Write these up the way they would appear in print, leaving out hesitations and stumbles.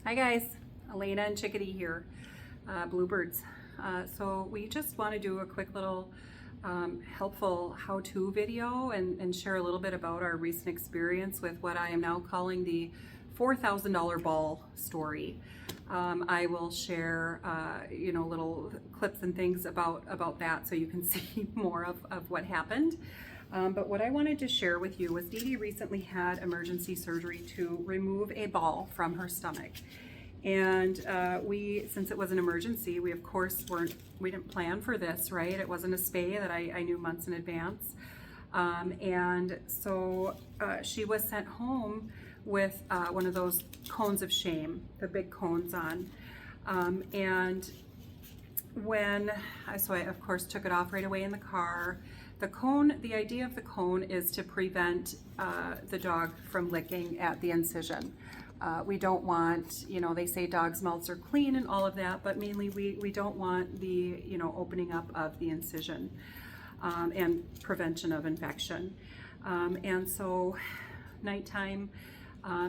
Hi guys, Elena and Chickadee here, Bluebirds. So we just want to do a quick little helpful how-to video and share a little bit about our recent experience with what I am now calling the $4,000 ball story. I will share little clips and things about that so you can see more of what happened. But what I wanted to share with you was Dee Dee recently had emergency surgery to remove a ball from her stomach. And since it was an emergency, we of course we didn't plan for this, right? It wasn't a spay that I knew months in advance. And so she was sent home with one of those cones of shame, the big cones on. So I of course took it off right away in the car. The idea of the cone is to prevent the dog from licking at the incision. We don't want, they say dogs' mouths are clean and all of that, but mainly we don't want the, opening up of the incision and prevention of infection. And so nighttime,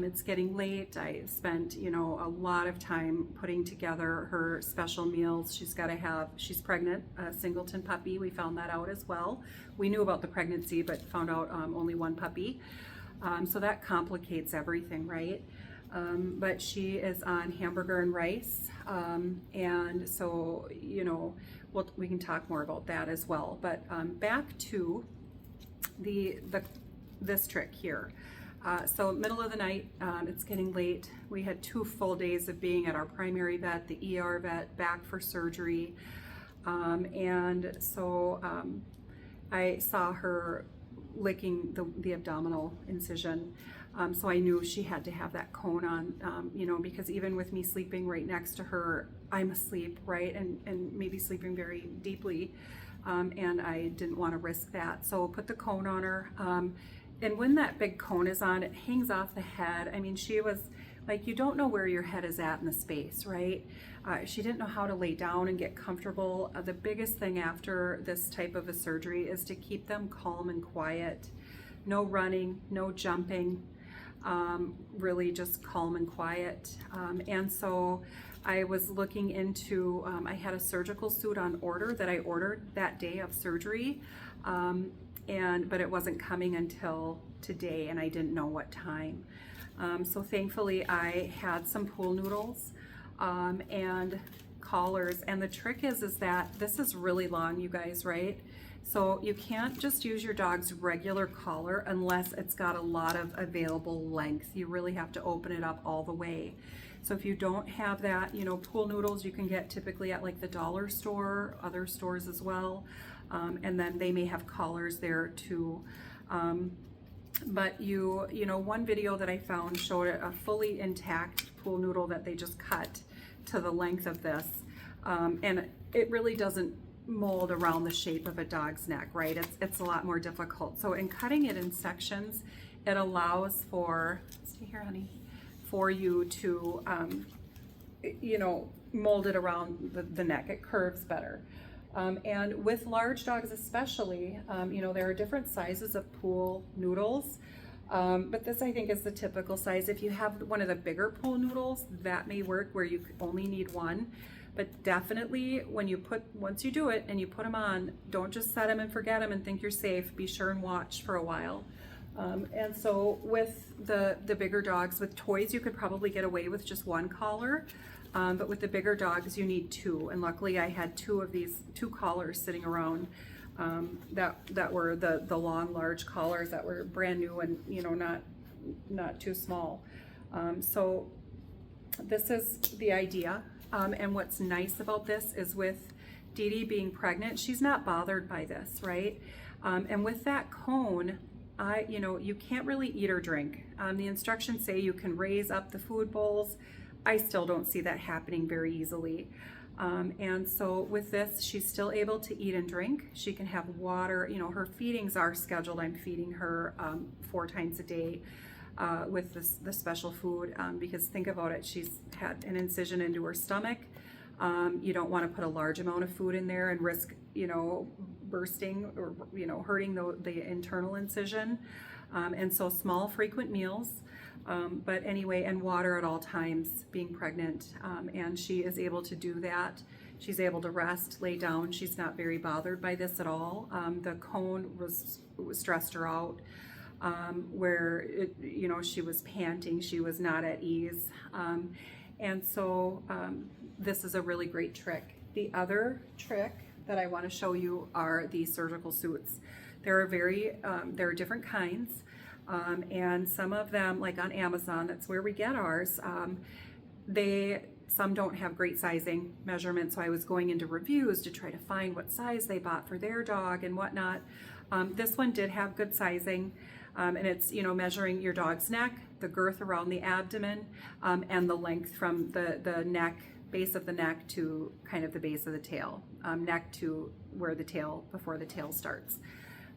it's getting late. I spent, a lot of time putting together her special meals. She's pregnant, a singleton puppy. We found that out as well. We knew about the pregnancy, but found out only one puppy. So that complicates everything, right? But she is on hamburger and rice. And so, we can talk more about that as well. But back to this trick here. So middle of the night, it's getting late. We had 2 full days of being at our primary vet, the ER vet, back for surgery. And so I saw her licking the abdominal incision. So I knew she had to have that cone on, because even with me sleeping right next to her, I'm asleep, right? And maybe sleeping very deeply. And I didn't want to risk that. So put the cone on her. And when that big cone is on, it hangs off the head. I mean, she was like, you don't know where your head is at in the space, right? She didn't know how to lay down and get comfortable. The biggest thing after this type of a surgery is to keep them calm and quiet. No running, no jumping, really just calm and quiet. And so I was looking into, I had a surgical suit on order that I ordered that day of surgery. But it wasn't coming until today, and I didn't know what time. So thankfully I had some pool noodles and collars, and the trick is that this is really long, you guys, right? So you can't just use your dog's regular collar unless it's got a lot of available length. You really have to open it up all the way. So if you don't have that, pool noodles you can get typically at like the dollar store, other stores as well. And then they may have collars there too. But one video that I found showed a fully intact pool noodle that they just cut to the length of this. And it really doesn't mold around the shape of a dog's neck, right? It's a lot more difficult. So in cutting it in sections, it allows for, see here, honey, for you to, mold it around the neck. It curves better. And with large dogs especially, there are different sizes of pool noodles, but this I think is the typical size. If you have one of the bigger pool noodles, that may work where you only need one. But definitely once you do it and you put them on, don't just set them and forget them and think you're safe. Be sure and watch for a while. And so with the bigger dogs, with toys, you could probably get away with just one collar. But with the bigger dogs, you need 2. And luckily I had 2 of these 2 collars sitting around that were the long, large collars that were brand new and, not too small. So this is the idea. And what's nice about this is with Dee Dee being pregnant, she's not bothered by this, right? And with that cone, you can't really eat or drink. The instructions say you can raise up the food bowls. I still don't see that happening very easily. And so with this, she's still able to eat and drink. She can have water. Her feedings are scheduled. I'm feeding her 4 times a day with the special food because think about it. She's had an incision into her stomach. You don't want to put a large amount of food in there and risk, bursting or, hurting the internal incision. And so small, frequent meals. But anyway, and water at all times being pregnant, and she is able to do that. She's able to rest, lay down. She's not very bothered by this at all. The cone was stressed her out, where she was panting. She was not at ease, and so this is a really great trick. The other trick that I want to show you are these surgical suits. There are different kinds, and some of them, like on Amazon, that's where we get ours. Some don't have great sizing measurements, so I was going into reviews to try to find what size they bought for their dog and whatnot. This one did have good sizing, and it's measuring your dog's neck, the girth around the abdomen, and the length from the neck, base of the neck to kind of the base of the tail, neck to where the tail, before the tail starts.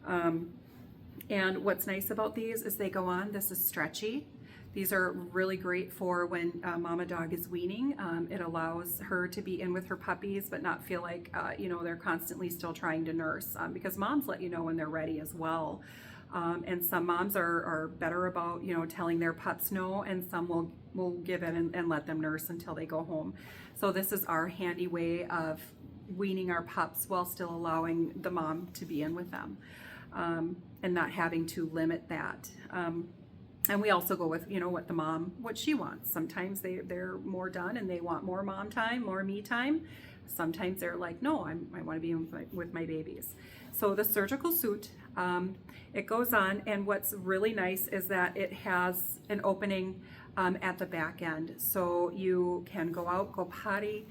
And what's nice about these is they go on. This is stretchy. These are really great for when mama dog is weaning. It allows her to be in with her puppies, but not feel like, they're constantly still trying to nurse, because moms let you know when they're ready as well. And some moms are better about, telling their pups no, and some will give in and let them nurse until they go home. So this is our handy way of weaning our pups while still allowing the mom to be in with them, and not having to limit that. And we also go with, what she wants. Sometimes they're more done and they want more mom time, more me time. Sometimes they're like, no, I want to be with my babies. So the surgical suit, it goes on, and what's really nice is that it has an opening at the back end. So you can go out, go potty.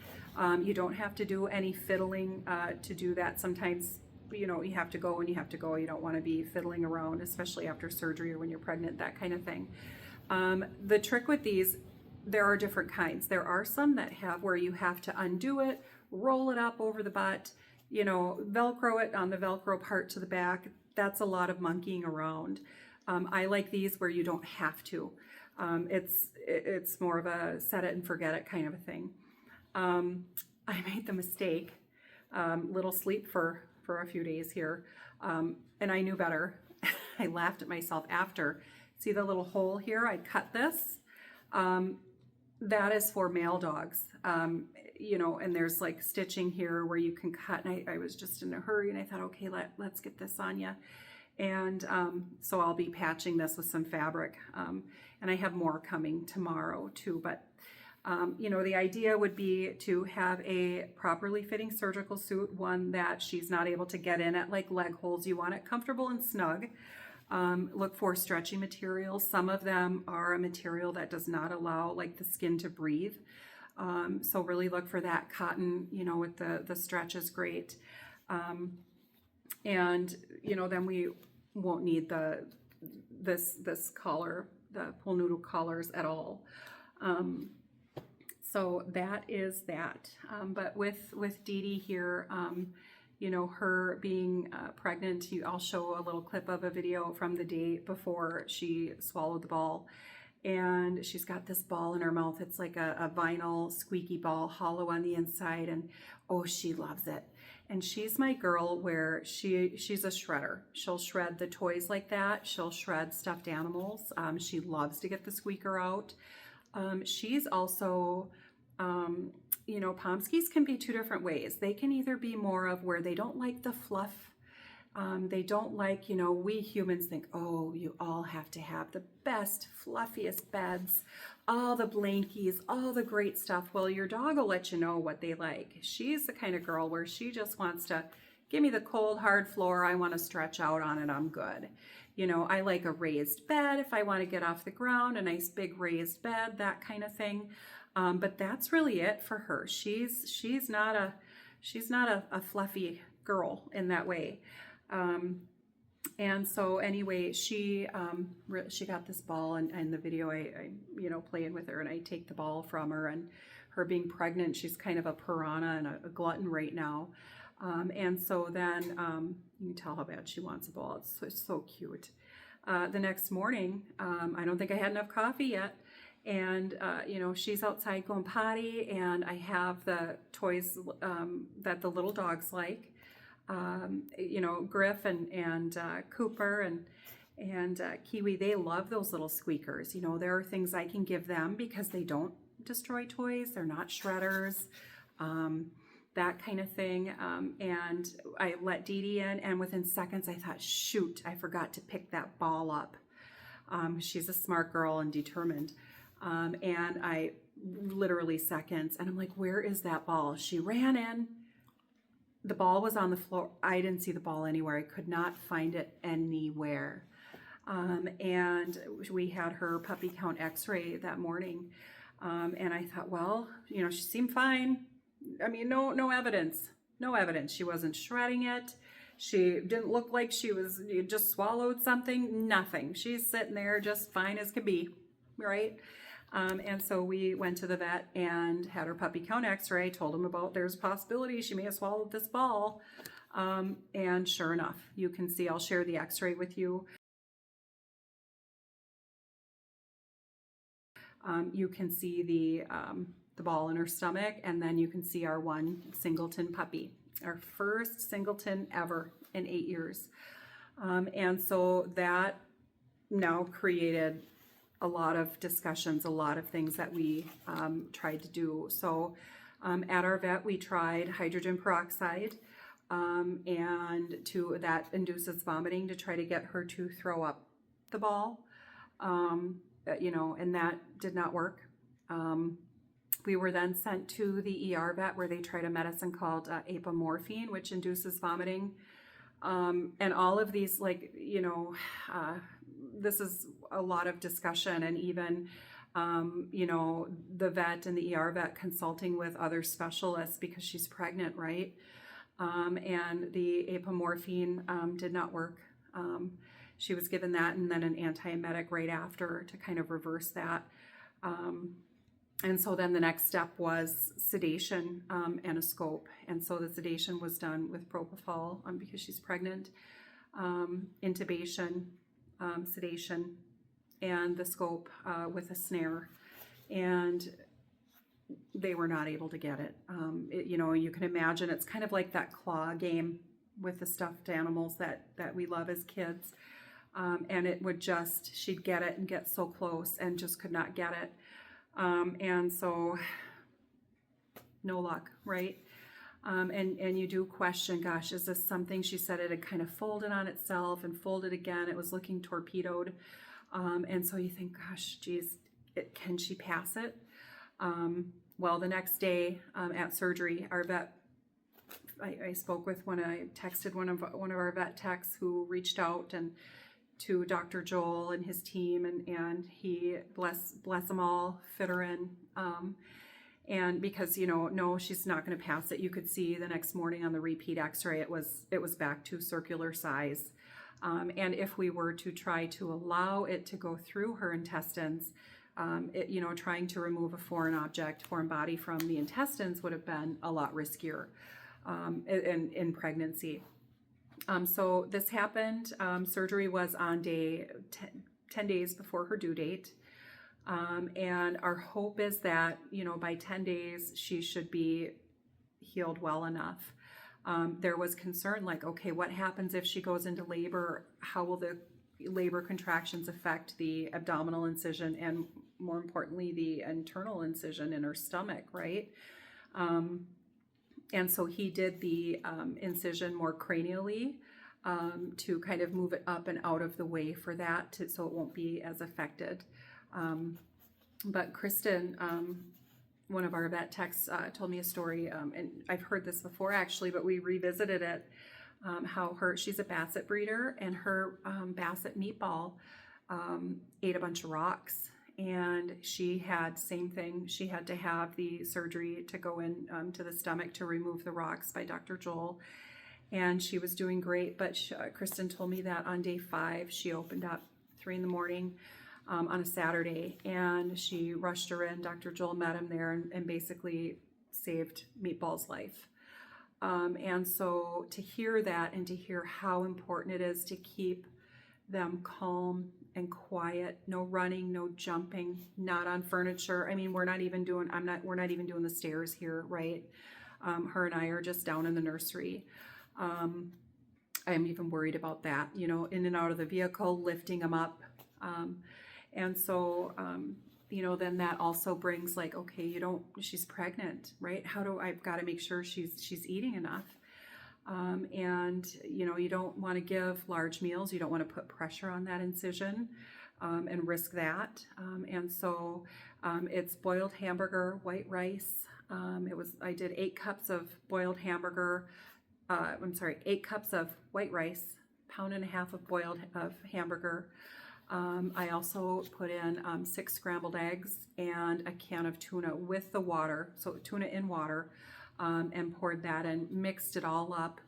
You don't have to do any fiddling to do that. Sometimes you have to go and you have to go. You don't want to be fiddling around, especially after surgery or when you're pregnant, that kind of thing. The trick with these, there are different kinds. There are some that have where you have to undo it, roll it up over the butt, Velcro it on the Velcro part to the back. That's a lot of monkeying around. I like these where you don't have to. It's more of a set it and forget it kind of a thing. I made the mistake, little sleep for a few days here, and I knew better. I laughed at myself after. See the little hole here? I cut this. That is for male dogs, and there's like stitching here where you can cut, and I was just in a hurry, and I thought, okay, let's get this on you. And so I'll be patching this with some fabric, and I have more coming tomorrow too, but the idea would be to have a properly fitting surgical suit, one that she's not able to get in at like leg holes. You want it comfortable and snug. Look for stretchy materials. Some of them are a material that does not allow like the skin to breathe. So really look for that. Cotton, with the stretch is great. And then we won't need this collar, the pool noodle collars at all. So that is that. But with Dee Dee here, her being pregnant, I'll show a little clip of a video from the day before she swallowed the ball. And she's got this ball in her mouth. It's like a vinyl squeaky ball, hollow on the inside. And oh, she loves it. And she's my girl where she's a shredder. She'll shred the toys like that. She'll shred stuffed animals. She loves to get the squeaker out. She's also, Pomskies can be two different ways. They can either be more of where they don't like the fluff. They don't like, we humans think, oh, you all have to have the best, fluffiest beds, all the blankies, all the great stuff. Well, your dog will let you know what they like. She's the kind of girl where she just wants to give me the cold, hard floor. I want to stretch out on it. I'm good. I like a raised bed if I want to get off the ground, a nice big raised bed, that kind of thing. But that's really it for her. She's not a fluffy girl in that way. And so anyway, she got this ball, and in the video I playing with her, and I take the ball from her, and her being pregnant, she's kind of a piranha and a glutton right now. And so then you can tell how bad she wants a ball. It's so cute. The next morning, I don't think I had enough coffee yet. And, she's outside going potty, and I have the toys that the little dogs like, Griff and Cooper. And Kiwi, they love those little squeakers. You know, there are things I can give them because they don't destroy toys. They're not shredders, that kind of thing. And I let Dee Dee in, and within seconds I thought, shoot, I forgot to pick that ball up. She's a smart girl and determined. And I literally seconds, and I'm like, where is that ball? She ran in. The ball was on the floor. I didn't see the ball anywhere. I could not find it anywhere. And we had her puppy count x-ray that morning. And I thought, well, you know, she seemed fine. I mean, no evidence. No evidence. She wasn't shredding it. She didn't look like she was just swallowed something. Nothing. She's sitting there just fine as could be, right? And so we went to the vet and had her puppy count x-ray, told him about there's a possibility she may have swallowed this ball. And sure enough, you can see, I'll share the x-ray with you. You can see the ball in her stomach, and then you can see our one singleton puppy, our first singleton ever in 8 years. And so that now created a lot of discussions, a lot of things that we tried to do. So at our vet, we tried hydrogen peroxide, and that induces vomiting to try to get her to throw up the ball. You know, and that did not work. We were then sent to the ER vet where they tried a medicine called apomorphine, which induces vomiting. And all of these, like, you know, this is a lot of discussion, and even, you know, the vet and the ER vet consulting with other specialists because she's pregnant, right? And the apomorphine did not work. She was given that and then an antiemetic right after to kind of reverse that. And so then the next step was sedation and a scope. And so the sedation was done with propofol because she's pregnant, intubation, sedation, and the scope with a snare. And they were not able to get it. You know, you can imagine it's kind of like that claw game with the stuffed animals that we love as kids. And it would just, she'd get it and get so close and just could not get it. And so no luck, right? And you do question, gosh, is this something? She said it had kind of folded on itself and folded again. It was looking torpedoed. And so you think, gosh, geez, can she pass it? Well, the next day at surgery, our vet, I spoke with I texted one of our vet techs who reached out and to Dr. Joel and his team, and he, bless them all, fit her in. And because, you know, no, she's not going to pass it. You could see the next morning on the repeat x-ray, it was back to circular size. And if we were to try to allow it to go through her intestines, you know, trying to remove a foreign body from the intestines would have been a lot riskier in pregnancy. So this happened. Surgery was on day 10 days before her due date. And our hope is that, you know, by 10 days, she should be healed well enough. There was concern like, okay, what happens if she goes into labor? How will the labor contractions affect the abdominal incision and, more importantly, the internal incision in her stomach, right? And so he did the incision more cranially to kind of move it up and out of the way for that, so it won't be as affected. But Kristen, one of our vet techs, told me a story, and I've heard this before actually, but we revisited it, how she's a Basset breeder, and her Basset meatball ate a bunch of rocks. And she had same thing. She had to have the surgery to go in to the stomach to remove the rocks by Dr. Joel. And she was doing great, but Kristen told me that on day 5, she opened up 3 a.m. On a Saturday, and she rushed her in. Dr. Joel met him there and basically saved Meatball's life. And so to hear that and to hear how important it is to keep them calm and quiet, no running, no jumping, not on furniture. I mean, we're not even doing the stairs here, right? Her and I are just down in the nursery. I'm even worried about that, you know, in and out of the vehicle, lifting them up. And so, you know, then that also brings like, okay, she's pregnant, right? I've got to make sure she's eating enough. And, you know, you don't want to give large meals. You don't want to put pressure on that incision and risk that. And so it's boiled hamburger, white rice. I did 8 cups of boiled hamburger. 8 cups of white rice, 1.5 pounds of hamburger. I also put in 6 scrambled eggs and a can of tuna with the water, so tuna in water, and poured that in, mixed it all up,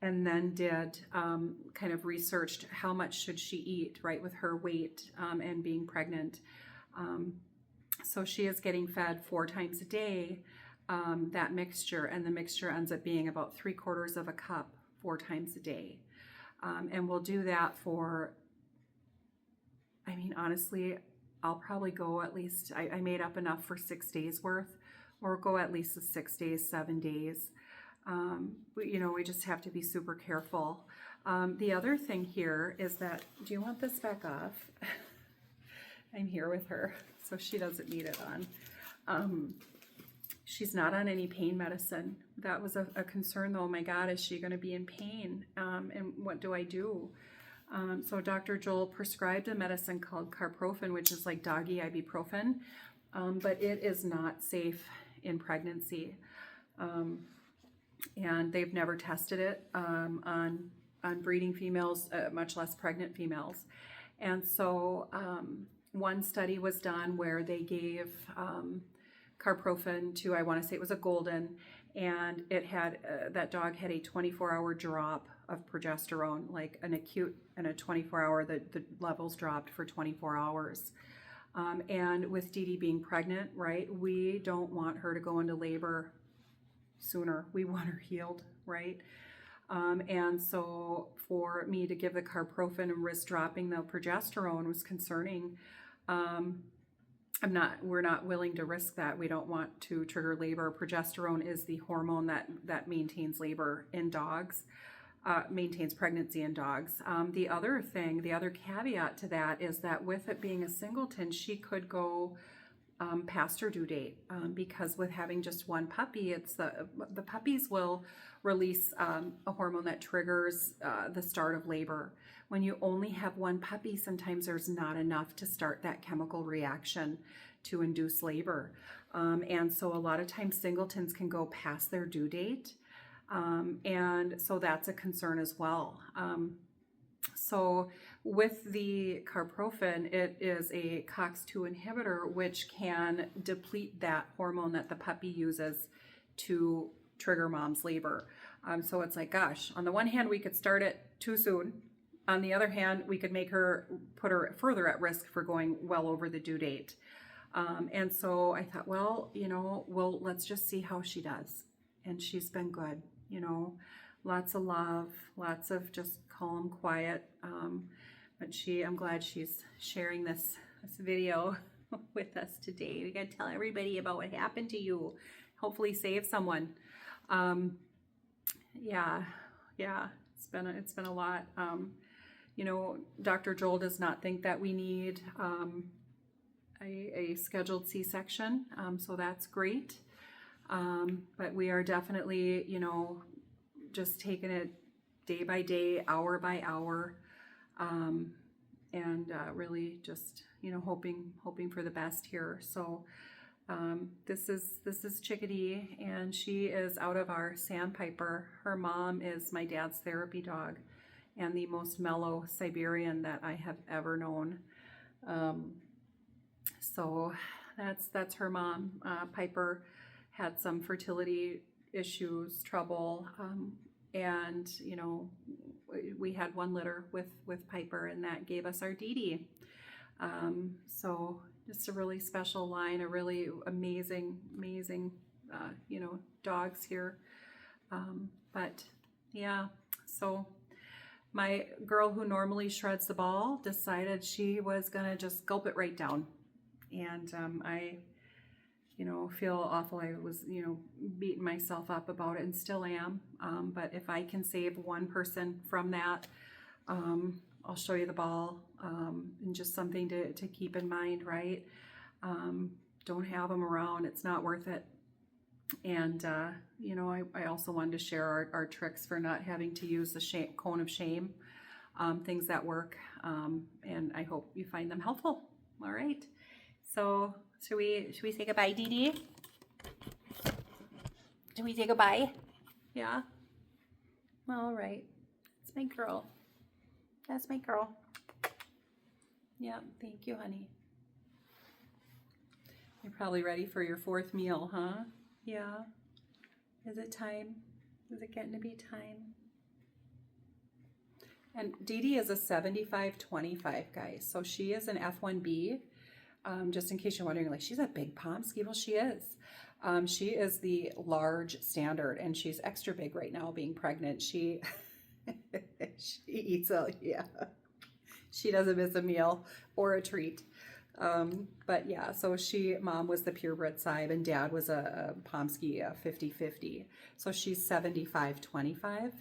and then did kind of researched how much should she eat, right, with her weight and being pregnant. So she is getting fed 4 times a day, that mixture, and the mixture ends up being about 3/4 of a cup 4 times a day. And we'll do that for, I mean, honestly, I'll probably go at least, I made up enough for 6 days worth, or go at least 6 days, 7 days. You know, we just have to be super careful. The other thing here is that, do you want this back off? I'm here with her, so she doesn't need it on. She's not on any pain medicine. That was a concern though. Oh my God, is she going to be in pain? And what do I do? So Dr. Joel prescribed a medicine called carprofen, which is like doggy ibuprofen, but it is not safe in pregnancy. And they've never tested it on breeding females, much less pregnant females. And so one study was done where they gave carprofen to, I want to say it was a golden, and it had that dog had a 24-hour drop of progesterone, like an acute and a 24-hour, the levels dropped for 24 hours. And with Dee Dee being pregnant, right, we don't want her to go into labor sooner. We want her healed, right? And so for me to give the carprofen and risk dropping the progesterone was concerning. We're not willing to risk that. We don't want to trigger labor. Progesterone is the hormone that maintains labor in dogs, maintains pregnancy in dogs. The other caveat to that is that with it being a singleton, she could go past her due date, because with having just one puppy, it's the puppies will release a hormone that triggers the start of labor. When you only have one puppy, sometimes there's not enough to start that chemical reaction to induce labor. And so a lot of times singletons can go past their due date. And so that's a concern as well. So with the carprofen, it is a COX-2 inhibitor, which can deplete that hormone that the puppy uses to trigger mom's labor. So it's like, gosh, on the one hand, we could start it too soon. On the other hand, we could put her further at risk for going well over the due date. And so I thought, well, let's just see how she does. And she's been good, lots of love, lots of just calm, quiet. But I'm glad she's sharing this video with us today. We got to tell everybody about what happened to you. Hopefully save someone. Yeah, it's been a lot. Dr. Joel does not think that we need a scheduled C-section, so that's great. But we are definitely, just taking it day by day, hour by hour, and really just, hoping for the best here. So this is Chickadee, and she is out of our Sandpiper. Her mom is my dad's therapy dog, and the most mellow Siberian that I have ever known. So that's her mom. Piper had some fertility issues, trouble, and we had one litter with Piper, and that gave us our Dee Dee. So just a really special line, a really amazing dogs here. But yeah, so my girl who normally shreds the ball decided she was gonna just gulp it right down. And you know, feel awful. I was, you know, beating myself up about it and still am. But if I can save one person from that, I'll show you the ball, and just something to keep in mind, right? Don't have them around. It's not worth it. And, you know, I also wanted to share our tricks for not having to use the cone of shame, things that work. And I hope you find them helpful. All right. So should we say goodbye, Dee Dee? Should we say goodbye? Yeah. All right. That's my girl. That's my girl. Yeah. Thank you, honey. You're probably ready for your 4th meal, huh? Yeah. Is it time? Is it getting to be time? And Dee Dee is a 75-25, guys. So she is an F1B. Just in case you're wondering, like, she's a big Pomsky. Well, she is. She is the large standard, and she's extra big right now being pregnant. She she eats yeah. She doesn't miss a meal or a treat. But yeah, so mom was the purebred side and dad was a Pomsky 50-50. So she's 75-25.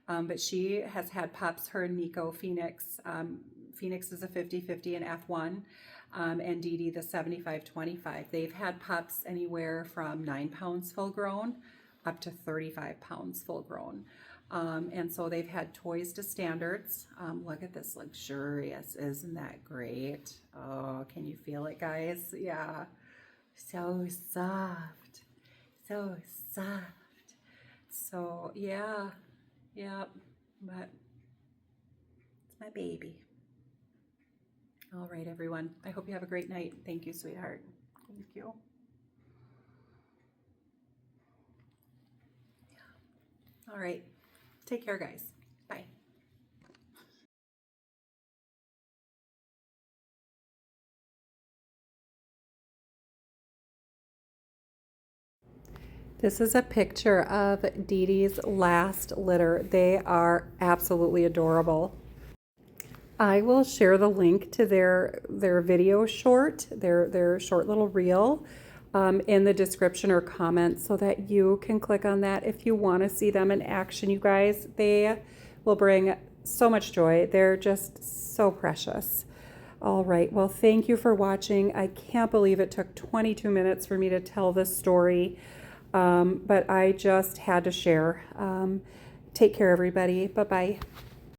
But she has had pups, her and Nico Phoenix. Phoenix is a 50-50 and F1. And Dee Dee the 75-25. They've had pups anywhere from 9 pounds full grown up to 35 pounds full grown. And so they've had toys to standards. Look at this luxurious. Isn't that great? Oh, can you feel it, guys? Yeah. So soft. So soft. So, yeah. Yeah. But it's my baby. All right, everyone. I hope you have a great night. Thank you, sweetheart. Thank you. Yeah. All right. Take care, guys. Bye. This is a picture of Dee Dee's last litter. They are absolutely adorable. I will share the link to their video short, their short little reel, in the description or comments so that you can click on that if you want to see them in action, you guys. They will bring so much joy. They're just so precious. All right. Well, thank you for watching. I can't believe it took 22 minutes for me to tell this story, but I just had to share. Take care, everybody. Bye-bye.